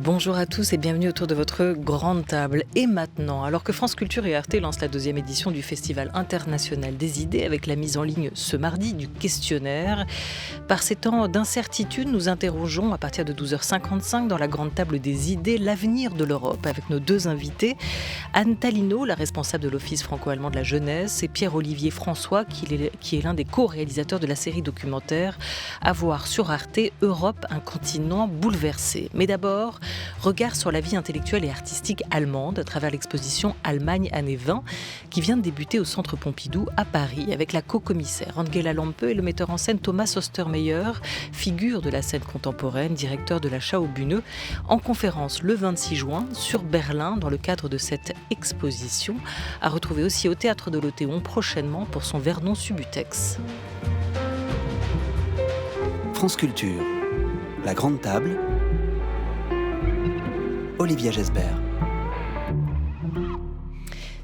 Bonjour à tous et bienvenue autour de votre grande table. Et maintenant, alors que France Culture et Arte lancent la deuxième édition du Festival international des idées avec la mise en ligne ce mardi du questionnaire, par ces temps d'incertitude, nous interrogeons à partir de 12h55 dans la grande table des idées l'avenir de l'Europe avec nos deux invités, Anne Talino, la responsable de l'Office franco-allemand de la jeunesse, et Pierre-Olivier François, qui est l'un des co-réalisateurs de la série documentaire à voir sur Arte, Europe, un continent bouleversé. Mais d'abord, regard sur la vie intellectuelle et artistique allemande à travers l'exposition Allemagne années 20 qui vient de débuter au Centre Pompidou à Paris avec la co-commissaire Angela Lampe et le metteur en scène Thomas Ostermeyer, figure de la scène contemporaine, directeur de la Schaubühne, en conférence le 26 juin sur Berlin dans le cadre de cette exposition, à retrouver aussi au Théâtre de l'Odéon prochainement pour son Vernon Subutex. France Culture, la grande table, Olivia Gesbert.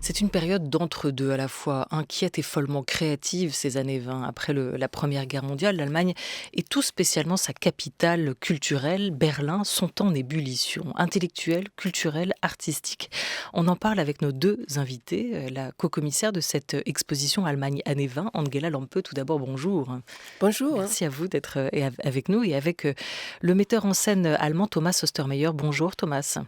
C'est une période d'entre-deux, à la fois inquiète et follement créative, ces années 20. Après la Première Guerre mondiale, l'Allemagne et tout spécialement sa capitale culturelle, Berlin, sont en ébullition. Intellectuelle, culturelle, artistique. On en parle avec nos deux invités, la co-commissaire de cette exposition Allemagne années 20, Angela Lampe. Tout d'abord, bonjour. Bonjour. Merci à vous d'être avec nous et avec le metteur en scène allemand Thomas Ostermeyer. Bonjour Thomas.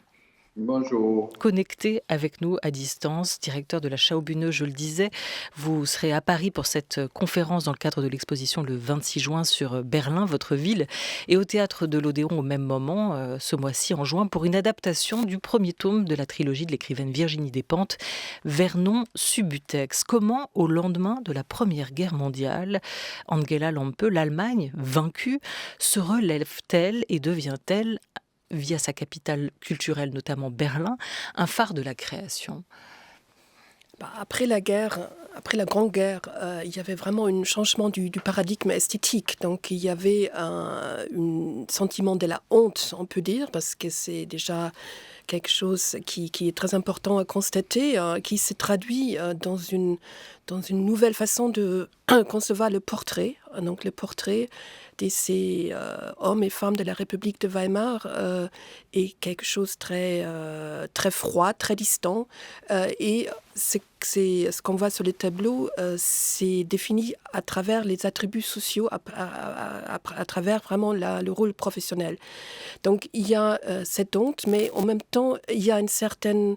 Bonjour. Connecté avec nous à distance, directeur de la Schaubühne, je le disais. Vous serez à Paris pour cette conférence dans le cadre de l'exposition le 26 juin sur Berlin, votre ville, et au Théâtre de l'Odéon au même moment, ce mois-ci en juin, pour une adaptation du premier tome de la trilogie de l'écrivaine Virginie Despentes, Vernon Subutex. Comment, au lendemain de la Première Guerre mondiale, Angela Lampe, l'Allemagne, vaincue, se relève-t-elle et devient-elle, via sa capitale culturelle, notamment Berlin, un phare de la création? Après la guerre, après la Grande Guerre, il y avait vraiment un changement du paradigme esthétique. Donc il y avait un sentiment de la honte, on peut dire, parce que c'est déjà quelque chose qui est très important à constater, qui se traduit dans une nouvelle façon de concevoir le portrait. Donc le portrait de ces hommes et femmes de la République de Weimar est quelque chose très froid, très distant. Et ce qu'on voit sur le tableau, c'est défini à travers les attributs sociaux, à travers vraiment le rôle professionnel. Donc il y a cette honte, mais en même temps, il y a une certaine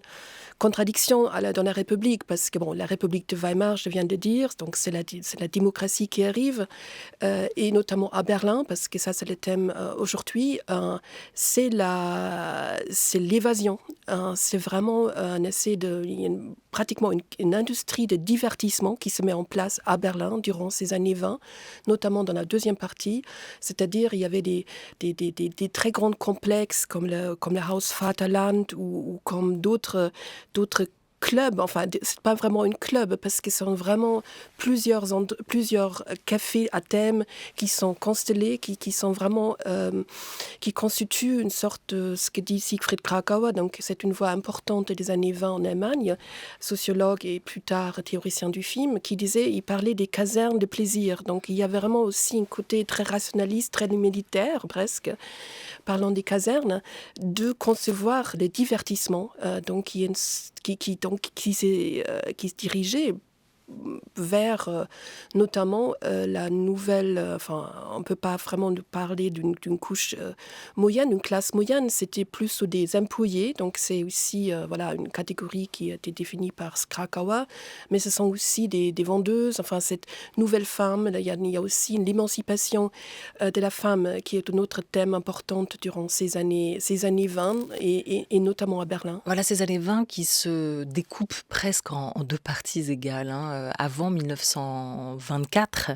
contradiction dans la République, parce que la République de Weimar, je viens de dire, donc c'est la démocratie qui arrive, et notamment à Berlin, parce que ça c'est le thème aujourd'hui, c'est l'évasion. C'est vraiment un essai il y a pratiquement une industrie de divertissement qui se met en place à Berlin durant ces années 20, notamment dans la deuxième partie, c'est-à-dire il y avait des très grands complexes comme le Haus Vaterland ou comme d'autres clubs, enfin c'est pas vraiment une club parce que ce sont vraiment plusieurs cafés à thème qui sont constellés, qui sont vraiment qui constituent une sorte de ce que dit Siegfried Kracauer, donc c'est une voix importante des années 20 en Allemagne, sociologue et plus tard théoricien du film, il parlait des casernes de plaisir, donc il y avait vraiment aussi un côté très rationaliste, très militaire presque, parlant des casernes, de concevoir des divertissements, donc qui se dirigeait vers notamment la nouvelle, on ne peut pas vraiment parler d'une couche moyenne, une classe moyenne, c'était plus des employés, donc c'est aussi une catégorie qui a été définie par Krakauer, mais ce sont aussi des vendeuses, cette nouvelle femme, il y a aussi l'émancipation de la femme qui est un autre thème important durant ces années 20 et notamment à Berlin. Voilà ces années 20 qui se découpent presque en deux parties égales, avant 1924,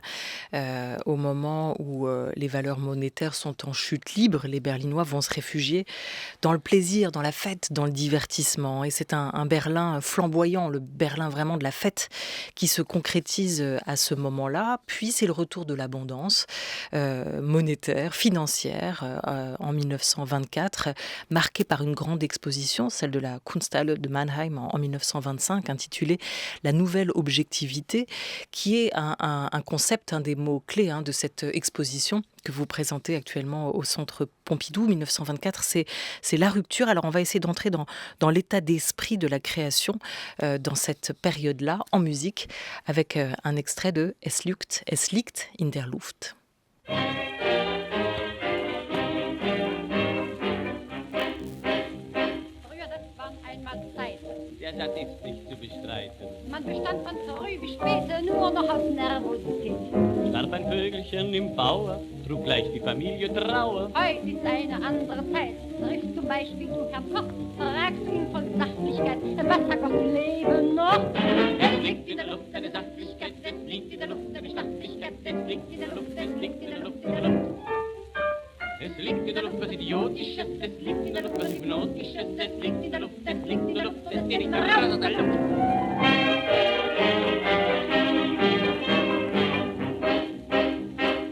au moment où les valeurs monétaires sont en chute libre, les Berlinois vont se réfugier dans le plaisir, dans la fête, dans le divertissement. Et c'est un Berlin flamboyant, le Berlin vraiment de la fête, qui se concrétise à ce moment-là. Puis c'est le retour de l'abondance monétaire, financière, en 1924, marquée par une grande exposition, celle de la Kunsthalle de Mannheim en 1925, intitulée « La nouvelle objet objectivité, qui est un concept, un des mots-clés de cette exposition que vous présentez actuellement au Centre Pompidou, 1924, c'est la rupture. Alors on va essayer d'entrer dans l'état d'esprit de la création dans cette période-là, en musique, avec un extrait de Es liegt in der Luft. Das ist nicht zu bestreiten. Man bestand von früh bis spät nur noch aus Nervosität. Starb ein Vögelchen im Bauer, trug gleich die Familie Trauer. Heute ist eine andere Zeit. Triffst zum Beispiel du Herrn Koch, fragst du ihn voll Sachlichkeit, was sagt Gott im Leben noch? Es liegt in der Luft eine Sachlichkeit, es liegt in der Luft eine Bestachlichkeit, es liegt in der Luft, es liegt in der Luft, in der Luft. Es liegt in der Luft was Idiotisches, es liegt in der Luft was Hypnotisches, es liegt in der Luft, es liegt in der Luft, es geht nicht raus aus der Luft.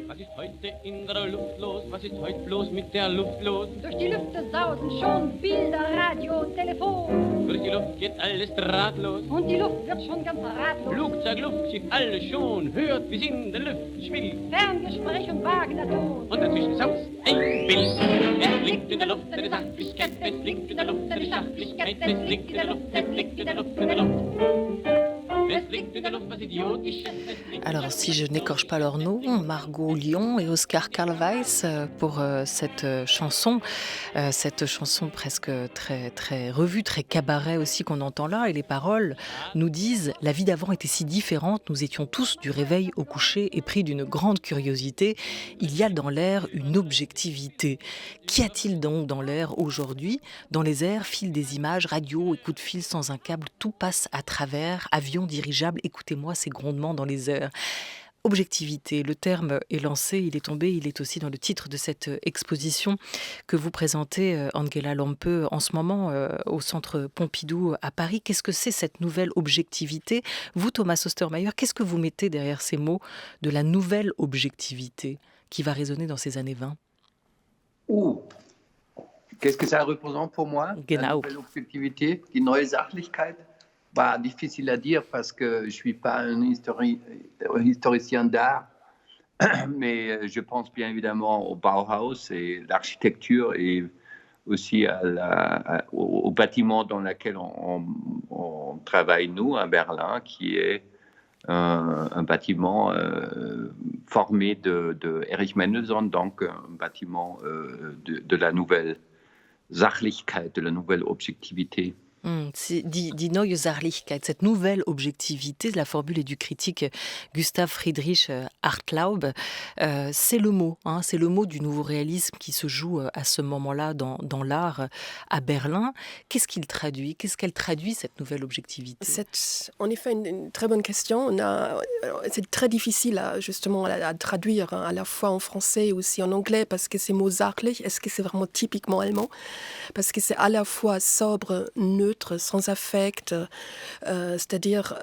Was ist heute in der Luft los? Was ist heute bloß mit der Luft los? Durch die Lüfte sausen schon Bilder, Radio, Telefon. Durch die Luft geht alles drahtlos. Und die Luft wird schon ganz ratlos. Flugzeug, Luftschiff, alles schon. Hört, wie's in der Luft schwillt. Ferngespräch und Wagnerton. Und dazwischen saust ein Bild. Es liegt in der Luft eine Sachlichkeit, es liegt in der Luft eine Sachlichkeit, es liegt in der Luft, es liegt in der Luft, in der Luft. Es liegt in der Luft was Idiotisches. Alors, si je n'écorche pas leur nom, Margot Lyon et Oscar Karl Weiss pour cette chanson presque très, très revue, très cabaret aussi qu'on entend là. Et les paroles nous disent « La vie d'avant était si différente, nous étions tous du réveil au coucher et pris d'une grande curiosité. Il y a dans l'air une objectivité. Qu'y a-t-il donc dans l'air aujourd'hui ? Dans les airs filent des images, radio et coups de fil sans un câble, tout passe à travers, avions dirigeables, écoutez-moi ces grondements dans les airs. » Objectivité, le terme est lancé, il est tombé, il est aussi dans le titre de cette exposition que vous présentez, Angela Lampe, en ce moment au Centre Pompidou à Paris. Qu'est-ce que c'est cette nouvelle objectivité ? Vous, Thomas Ostermayer, qu'est-ce que vous mettez derrière ces mots de la nouvelle objectivité qui va résonner dans ces années 20 ? Qu'est-ce que ça représente pour moi? Genau. La nouvelle objectivité, die neue Sachlichkeit. Difficile à dire parce que je ne suis pas un historien d'art, mais je pense bien évidemment au Bauhaus et l'architecture et aussi au bâtiment dans lequel on travaille, nous, à Berlin, qui est un bâtiment formé de Erich Mendelsohn, donc un bâtiment de la nouvelle Sachlichkeit, de la nouvelle objectivité. C'est die neue Sachlichkeit, cette nouvelle objectivité, la formule est du critique Gustav Friedrich Hartlaub. C'est le mot du nouveau réalisme qui se joue à ce moment-là dans l'art à Berlin. Qu'est-ce qu'il traduit ? Qu'est-ce qu'elle traduit, cette nouvelle objectivité ? C'est en effet une très bonne question. C'est très difficile à traduire à la fois en français et aussi en anglais parce que ces mots sachlich, est-ce que c'est vraiment typiquement allemand ? Parce que c'est à la fois sobre, neutre, sans affect, c'est-à-dire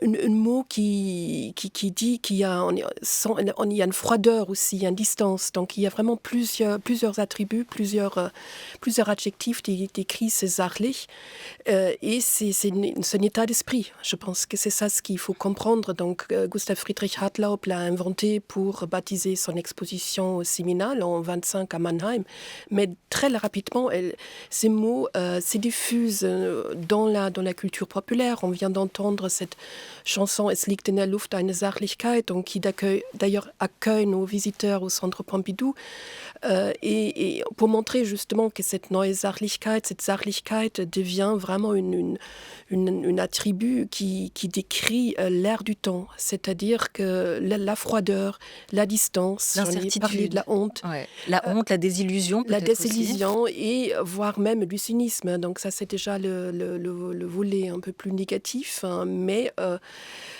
un mot qui dit qu'il y a, il y a une froideur aussi, il y a une distance. Donc il y a vraiment plusieurs attributs, plusieurs adjectifs qui décrivent ces sachlich. Et c'est un état d'esprit. Je pense que c'est ça ce qu'il faut comprendre. Donc Gustav Friedrich Hartlaub l'a inventé pour baptiser son exposition séminale en 25 à Mannheim. Mais très rapidement, ces mots se diffusent dans la culture populaire. On vient d'entendre cette chanson Es liegt in der Luft eine Sachlichkeit, donc qui d'ailleurs accueille nos visiteurs au Centre Pompidou. Et pour montrer justement que cette neue Sachlichkeit, cette Sachlichkeit devient vraiment un attribut qui décrit l'air du temps, c'est-à-dire que la froideur, la distance, l'incertitude, parlé de la honte, la honte, la désillusion, la désillusion et voire même du cynisme. Donc ça c'est déjà le volet un peu plus négatif, mais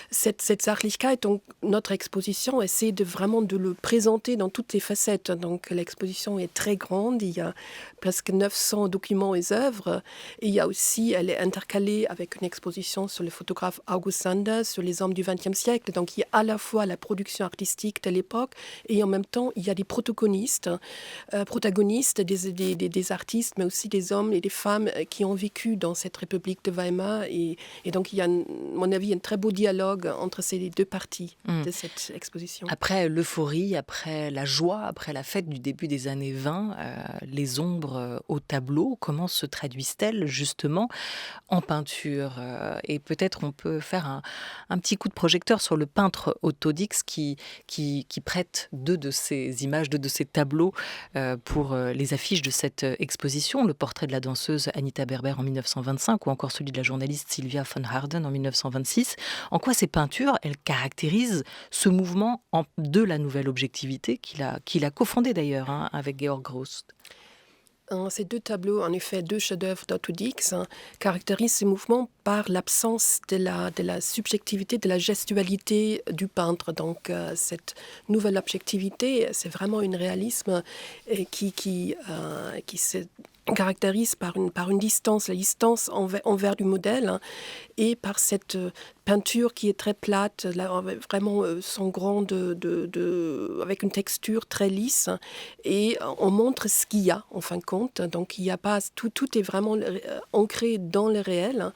cette Sachlichkeit, donc notre exposition essaie vraiment de le présenter dans toutes les facettes. Donc l'exposition est très grande, il y a presque 900 documents et œuvres, et il y a aussi, elle est intercalée avec une exposition sur le photographe August Sander, sur les hommes du XXe siècle. Donc il y a à la fois la production artistique de l'époque, et en même temps il y a des protagonistes des artistes, mais aussi des hommes et des femmes qui ont vécu dans cette République de Weimar. Et donc il y a, à mon avis, un très beau dialogue dialogue entre ces deux parties de cette exposition. Après l'euphorie, après la joie, après la fête du début des années 20, les ombres au tableau, comment se traduisent-elles justement en peinture? Et peut-être on peut faire un petit coup de projecteur sur le peintre Otto Dix qui prête 2 de ces images, 2 de ces tableaux pour les affiches de cette exposition, le portrait de la danseuse Anita Berber en 1925 ou encore celui de la journaliste Sylvia von Harden en 1926. En quoi ces peintures, elles caractérisent ce mouvement de la nouvelle objectivité qu'il a cofondé d'ailleurs avec Georg Grosz? Ces 2 tableaux, en effet, 2 chefs-d'œuvre d'Otto Dix, caractérisent ce mouvement par l'absence de la subjectivité, de la gestualité du peintre. Donc, cette nouvelle objectivité, c'est vraiment un réalisme qui se caractérise par une distance, la distance envers du modèle, et par cette peinture qui est très plate, vraiment sangrant, avec une texture très lisse, et on montre ce qu'il y a en fin de compte. Donc il y a pas tout est vraiment ancré dans le réel,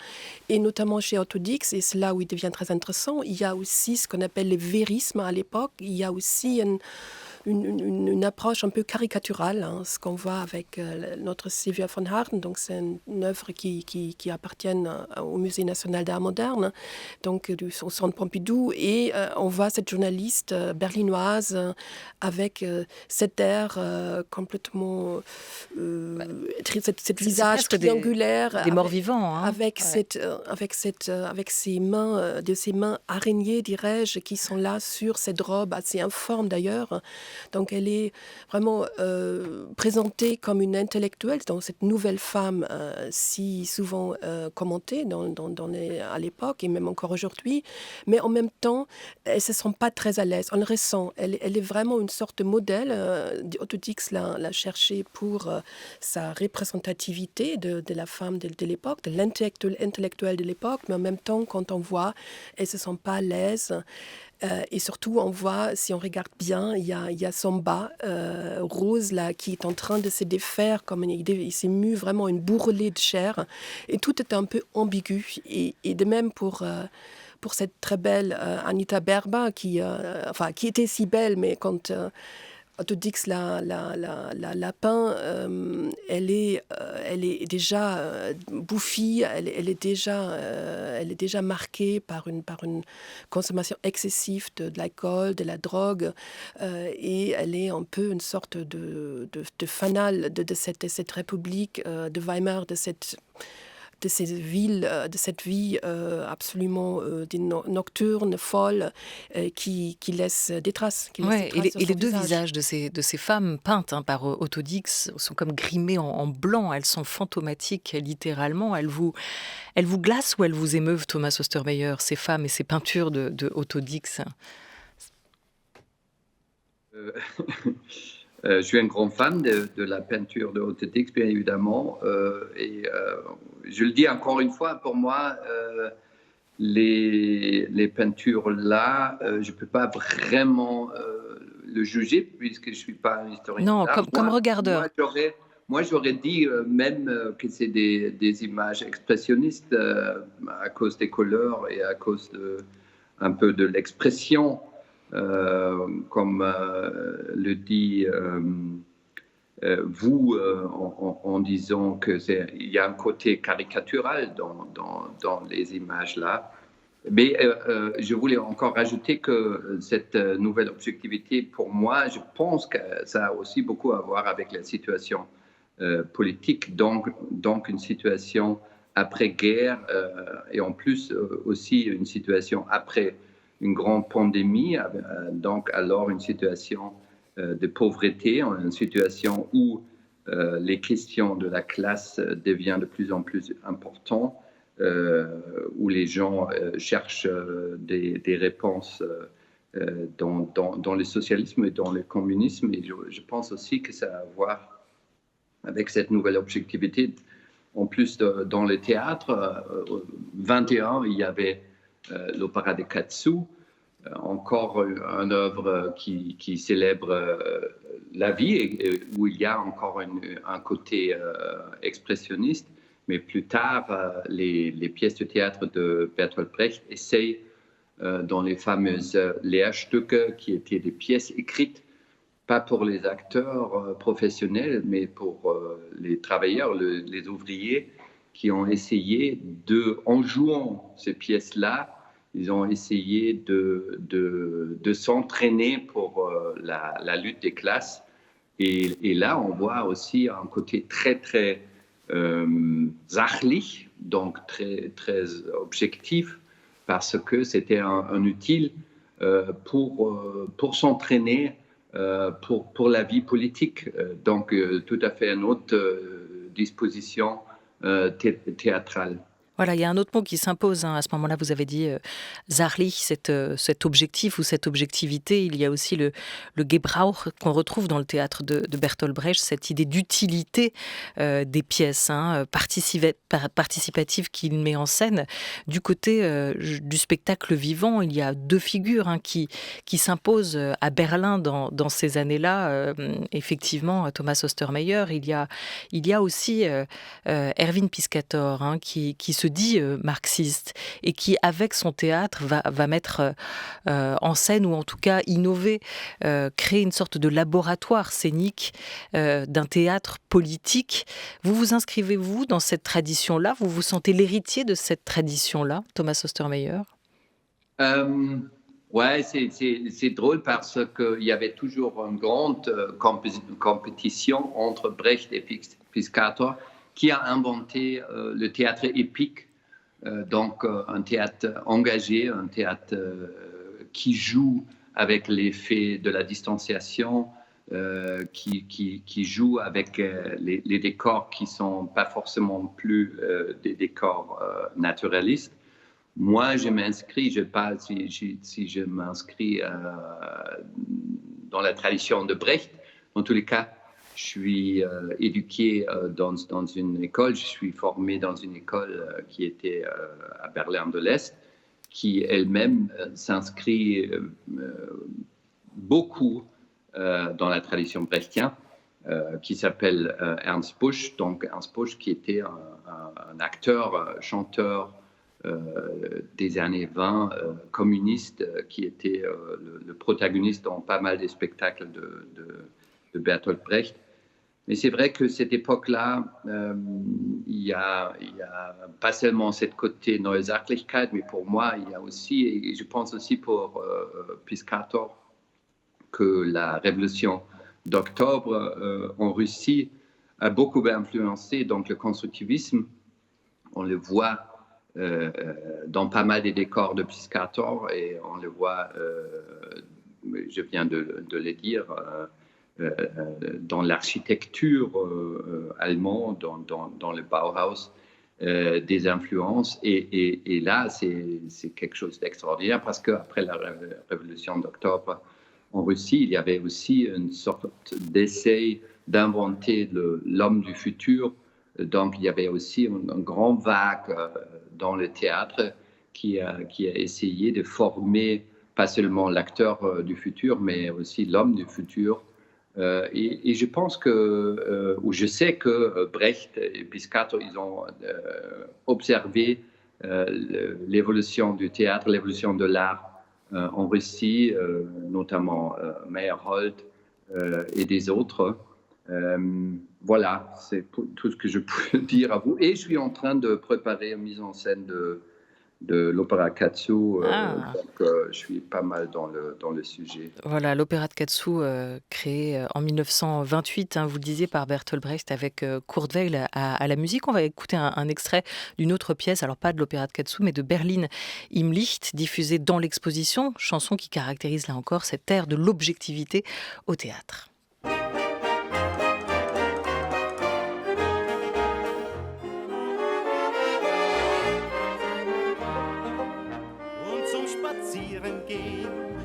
et notamment chez Otto Dix, et c'est là où il devient très intéressant. Il y a aussi ce qu'on appelle le vérisme à l'époque. Il y a aussi une approche un peu caricaturale, ce qu'on voit avec notre Sylvia von Harden. Donc c'est une œuvre qui appartient au Musée national d'art moderne, donc au Centre Pompidou, et on voit cette journaliste berlinoise avec cet air complètement cette visage triangulaire, des morts vivants, avec ces mains, de ces mains araignées, dirais-je, qui sont là sur cette robe assez informe d'ailleurs. Donc elle est vraiment présentée comme une intellectuelle, donc cette nouvelle femme si souvent commentée à l'époque et même encore aujourd'hui, mais en même temps, elle ne se sent pas très à l'aise. On le ressent. Elle est vraiment une sorte de modèle. Otto Dix l'a cherché pour sa représentativité de la femme de l'époque, de l'intellectuelle de l'époque, mais en même temps, quand on voit, elle ne se sent pas à l'aise. Et surtout, on voit, si on regarde bien, il y a son bas rose là, qui est en train de se défaire, comme il s'est mu vraiment une bourrelée de chair. Et tout est un peu ambigu. Et de même pour cette très belle Anita Berber, qui était si belle, mais quand Otto Dix la peint, elle est déjà bouffie, elle est déjà marquée par une consommation excessive de l'alcool, de la drogue, et elle est un peu une sorte de fanal de cette République de Weimar, de cette vie absolument nocturne, folle, qui laisse des traces. Et les 2 visages de ces femmes peintes par Otto Dix sont comme grimés en blanc. Elles sont fantomatiques, littéralement. Elles vous glacent ou elles vous émeuvent, Thomas Ostermeyer, ces femmes et ces peintures de Otto Dix? Je suis un grand fan de la peinture de Otto Dix, bien évidemment. Je le dis encore une fois, pour moi, les peintures là, je ne peux pas vraiment le juger puisque je ne suis pas un historien. Non, comme regardeur. Moi, j'aurais dit même que c'est des images expressionnistes à cause des couleurs et à cause un peu de l'expression. Comme le dit vous en disant qu'il y a un côté caricatural dans les images là. Mais je voulais encore rajouter que cette nouvelle objectivité, pour moi, je pense que ça a aussi beaucoup à voir avec la situation politique, donc une situation après-guerre et en plus aussi une situation après une grande pandémie, donc alors une situation de pauvreté, une situation où les questions de la classe deviennent de plus en plus importantes, où les gens cherchent des réponses dans le socialisme et dans le communisme. Et je pense aussi que ça a à voir avec cette nouvelle objectivité. En plus, dans le théâtre, 21, il y avait l'opéra de Katsu, encore une œuvre qui célèbre la vie et où il y a encore un côté expressionniste. Mais plus tard, les pièces de théâtre de Bertolt Brecht essayent dans les fameuses Lehrstücke, qui étaient des pièces écrites, pas pour les acteurs professionnels, mais pour les travailleurs, les ouvriers, qui ont essayé en jouant ces pièces-là, ils ont essayé de s'entraîner pour la lutte des classes. Et là, on voit aussi un côté très, très sachlich, donc très, très objectif, parce que c'était un outil pour s'entraîner pour la vie politique. Donc, tout à fait une autre disposition théâtrale. Voilà, il y a un autre mot qui s'impose. À ce moment-là, vous avez dit sachlich, cet objectif ou cette objectivité. Il y a aussi le Gebrauch qu'on retrouve dans le théâtre de Bertolt Brecht, cette idée d'utilité des pièces participatives qu'il met en scène. Du côté du spectacle vivant, il y a deux figures qui s'imposent à Berlin dans ces années-là. Effectivement, Thomas Ostermeyer. Il y a aussi Erwin Piscator qui se dit marxiste et qui, avec son théâtre, va mettre en scène, ou en tout cas innover, créer une sorte de laboratoire scénique d'un théâtre politique. Vous vous inscrivez, vous, dans cette tradition-là? Vous vous sentez l'héritier de cette tradition-là, Thomas Ostermeyer? Ouais, c'est drôle parce qu'il y avait toujours une grande compétition entre Brecht et Piscator, qui a inventé le théâtre épique, donc un théâtre engagé, un théâtre qui joue avec l'effet de la distanciation, qui joue avec les décors qui ne sont pas forcément plus des décors naturalistes. Moi, je m'inscris, je ne sais pas si je m'inscris dans la tradition de Brecht. En tous les cas, je suis éduqué dans une école, je suis formé dans une école qui était à Berlin de l'Est, qui elle-même s'inscrit beaucoup dans la tradition brechtienne, qui s'appelle Ernst Busch. Donc Ernst Busch, qui était un acteur, chanteur des années 20, communiste, qui était le protagoniste dans pas mal des spectacles de Bertolt Brecht. Mais c'est vrai que cette époque-là, il y a pas seulement cette côté Neue Sachlichkeit, mais pour moi, il y a aussi, et je pense aussi pour Piscator, que la révolution d'octobre en Russie a beaucoup influencé donc le constructivisme. On le voit dans pas mal des décors de Piscator, et on le voit, je viens de le dire, dans l'architecture allemande, dans le Bauhaus, des influences. Et là, c'est quelque chose d'extraordinaire, parce qu'après la révolution d'octobre en Russie, il y avait aussi une sorte d'essai d'inventer l'homme du futur. Donc, il y avait aussi une grande vague dans le théâtre qui a essayé de former pas seulement l'acteur du futur, mais aussi l'homme du futur. Et je pense ou je sais que Brecht et Piscator, ils ont observé l'évolution du théâtre, l'évolution de l'art en Russie, notamment Meyerhold et des autres. Voilà, c'est tout ce que je peux dire à vous. Et je suis en train de préparer une mise en scène de l'opéra Katsu, donc je suis pas mal dans le sujet. Voilà, l'opéra de Katsu, créé en 1928, vous le disiez, par Bertolt Brecht, avec Kurt Weill à la musique. On va écouter un extrait d'une autre pièce, alors pas de l'opéra de Katsu, mais de Berlin im Licht, diffusée dans l'exposition, chanson qui caractérise là encore cette ère de l'objectivité au théâtre.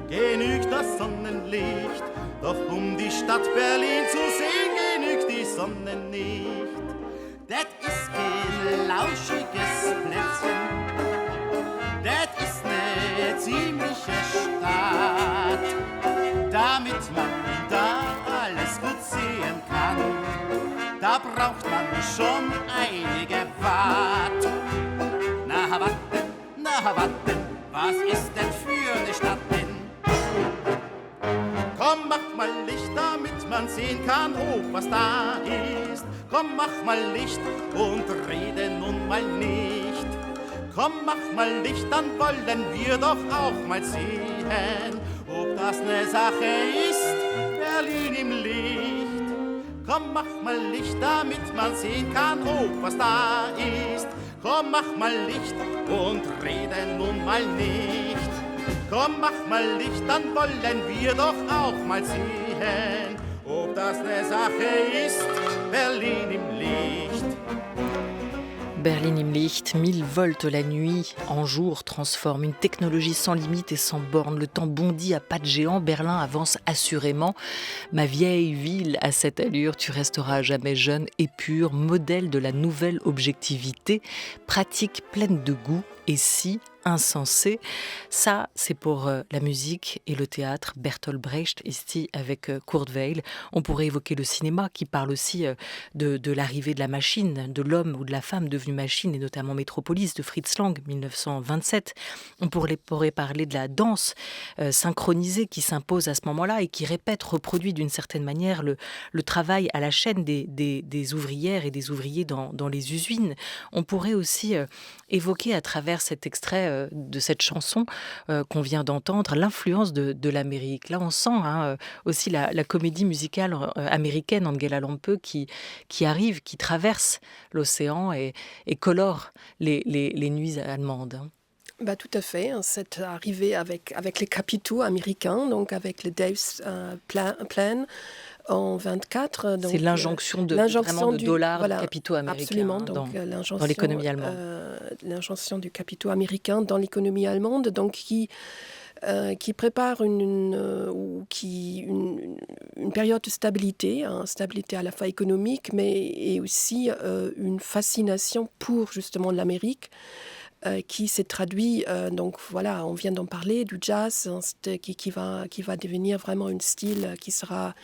Genügt das Sonnenlicht, doch die Stadt Berlin zu sehen, genügt die Sonne nicht. Das ist kein lauschiges Plätzchen, das ist eine ziemliche Stadt. Damit man da alles gut sehen kann, da braucht man schon einige Watt. Na warte, was ist denn für für die Stadt bin. Komm, mach mal Licht, damit man sehen kann, was da ist. Komm, mach mal Licht und rede nun mal nicht. Komm, mach mal Licht, dann wollen wir doch auch mal sehen, ob das ne Sache ist, Berlin im Licht. Komm, mach mal Licht, damit man sehen kann, was da ist. Komm, mach mal Licht und rede nun mal nicht. Komm, mach mal Licht, dann wollen wir doch auch mal sehen, ob das ne Sache ist, Berlin im Licht. Berlin im Licht, 1000 volts la nuit, en jour, transforme une technologie sans limite et sans borne. Le temps bondit à pas de géant, Berlin avance assurément. Ma vieille ville à cette allure, tu resteras à jamais jeune et pur, modèle de la nouvelle objectivité, pratique pleine de goût et si insensé. Ça, c'est pour la musique et le théâtre. Bertolt Brecht, ici avec Kurt Weill. On pourrait évoquer le cinéma qui parle aussi de l'arrivée de la machine, de l'homme ou de la femme devenu machine, et notamment Métropolis de Fritz Lang, 1927. On pourrait parler de la danse synchronisée qui s'impose à ce moment-là et qui répète, reproduit d'une certaine manière le travail à la chaîne des ouvrières et des ouvriers dans les usines. On pourrait aussi évoquer à travers cet extrait de cette chanson qu'on vient d'entendre, l'influence de l'Amérique. Là, on sent aussi la comédie musicale américaine, Angela Lampe, qui arrive, qui traverse l'océan et colore les nuits allemandes. Bah, tout à fait. C'est arrivé avec les capitaux américains, donc avec le Dave's Plan en 24. C'est l'injonction de dollars, voilà, de capitaux américains, absolument, dans l'économie allemande. L'injonction du capitaux américain dans l'économie allemande, donc qui prépare une période de stabilité, stabilité à la fois économique, mais aussi une fascination pour justement l'Amérique. Qui s'est traduit, donc voilà, on vient d'en parler, du jazz, qui va devenir vraiment un style qui sera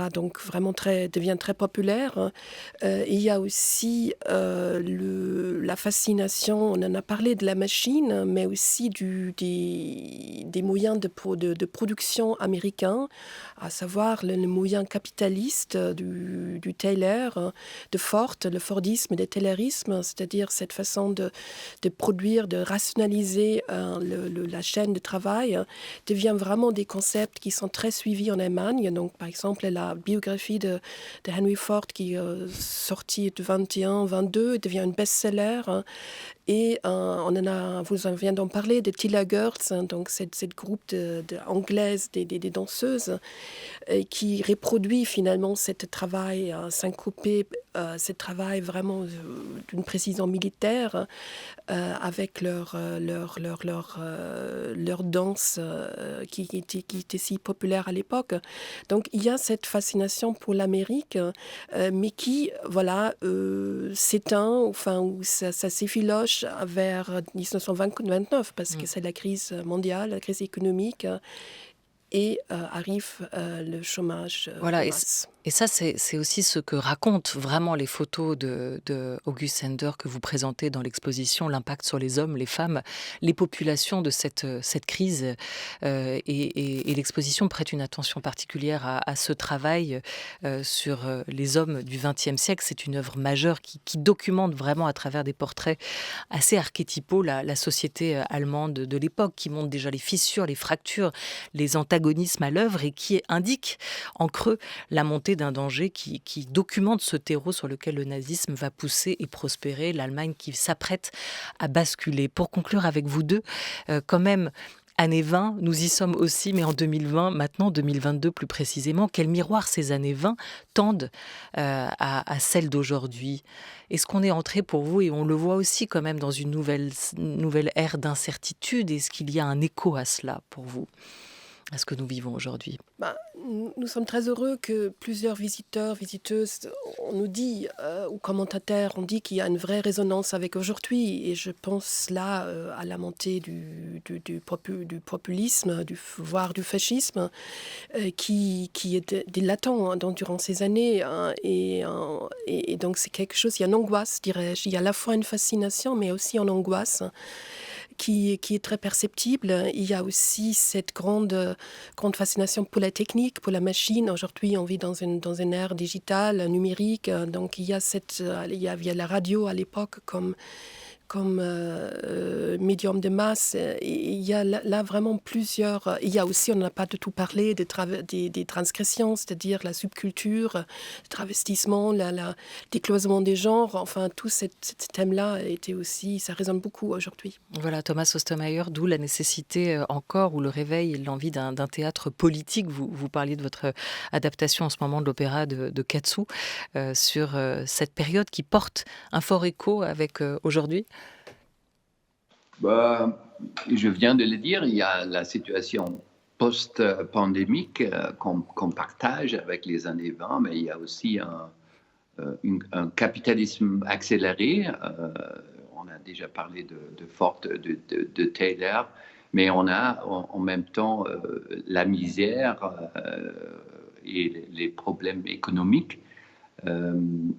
donc vraiment devient très populaire. Il y a aussi la fascination, on en a parlé de la machine, mais aussi des moyens de production américains, à savoir le moyen capitaliste du Taylor, de Ford, le Fordisme, le Taylorisme, c'est-à-dire cette façon de produire, de rationaliser la chaîne de travail, devient vraiment des concepts qui sont très suivis en Allemagne. Donc, par exemple, la biographie de Henry Ford qui est sortie de 21-22 devient un best-seller. Et vous en venez d'en parler, de Tilla Girls, donc cette groupe anglaise des danseuses, qui reproduit finalement ce travail syncopé, ce travail vraiment d'une précision militaire, avec leur danse qui était si populaire à l'époque. Donc il y a cette fascination pour l'Amérique, mais qui s'éteint, enfin où ça s'effiloche vers 1929, parce que c'est la crise mondiale, la crise économique, et arrive le chômage. Voilà, et ça, c'est aussi ce que racontent vraiment les photos de August Sender que vous présentez dans l'exposition, l'impact sur les hommes, les femmes, les populations de cette crise. Et l'exposition prête une attention particulière à ce travail sur les hommes du XXe siècle. C'est une œuvre majeure qui documente vraiment à travers des portraits assez archétypaux la société allemande de l'époque, qui montre déjà les fissures, les fractures, les antagonismes à l'œuvre et qui indique en creux la montée d'un danger qui documente ce terreau sur lequel le nazisme va pousser et prospérer, l'Allemagne qui s'apprête à basculer. Pour conclure avec vous deux, quand même, années 20, nous y sommes aussi, mais en 2020, maintenant 2022 plus précisément, quel miroir ces années 20 tendent à celles d'aujourd'hui? Est-ce qu'on est entré pour vous, et on le voit aussi quand même dans une nouvelle ère d'incertitude, est-ce qu'il y a un écho à cela pour vous, à ce que nous vivons aujourd'hui? Nous sommes très heureux que plusieurs visiteurs, visiteuses, on nous dit, ou commentateurs, on dit qu'il y a une vraie résonance avec aujourd'hui. Et je pense là à la montée du populisme, voire du fascisme, qui était dilatant durant ces années. Et donc c'est quelque chose, il y a une angoisse, dirais-je. Il y a à la fois une fascination, mais aussi une angoisse qui est très perceptible. Il y a aussi cette grande fascination pour la technique, pour la machine. Aujourd'hui, on vit dans une ère digitale, numérique. Donc, il y a la radio à l'époque comme médium de masse. Il y a là vraiment plusieurs. Il y a aussi, on n'a pas de tout parlé, des transgressions, c'est-à-dire la subculture, le travestissement, le décloisonnement des genres. Enfin, tout ce thème-là était aussi, ça résonne beaucoup aujourd'hui. Voilà, Thomas Ostermayer, d'où la nécessité encore, ou le réveil et l'envie d'un théâtre politique. Vous parliez de votre adaptation en ce moment de l'opéra de Katsu sur cette période qui porte un fort écho avec aujourd'hui. Je viens de le dire, il y a la situation post-pandémique qu'on partage avec les années 20, mais il y a aussi un capitalisme accéléré. On a déjà parlé de Ford, de Taylor, mais on a en même temps la misère et les problèmes économiques.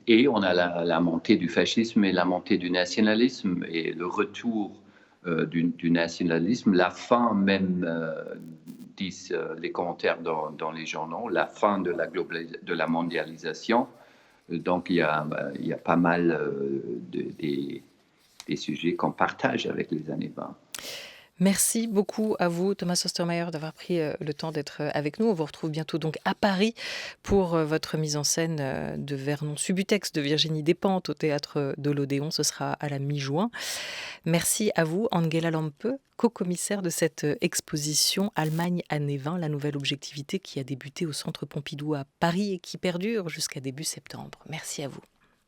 Et on a la montée du fascisme et la montée du nationalisme et le retour du nationalisme, la fin même, disent les commentaires dans les journaux, la fin de la mondialisation. Donc il y a pas mal des sujets qu'on partage avec les années 20. Merci beaucoup à vous, Thomas Ostermayer, d'avoir pris le temps d'être avec nous. On vous retrouve bientôt donc à Paris pour votre mise en scène de Vernon Subutex de Virginie Despentes au théâtre de l'Odéon. Ce sera à la mi-juin. Merci à vous, Angela Lampe, co-commissaire de cette exposition Allemagne années 20, la nouvelle objectivité qui a débuté au Centre Pompidou à Paris et qui perdure jusqu'à début septembre. Merci à vous.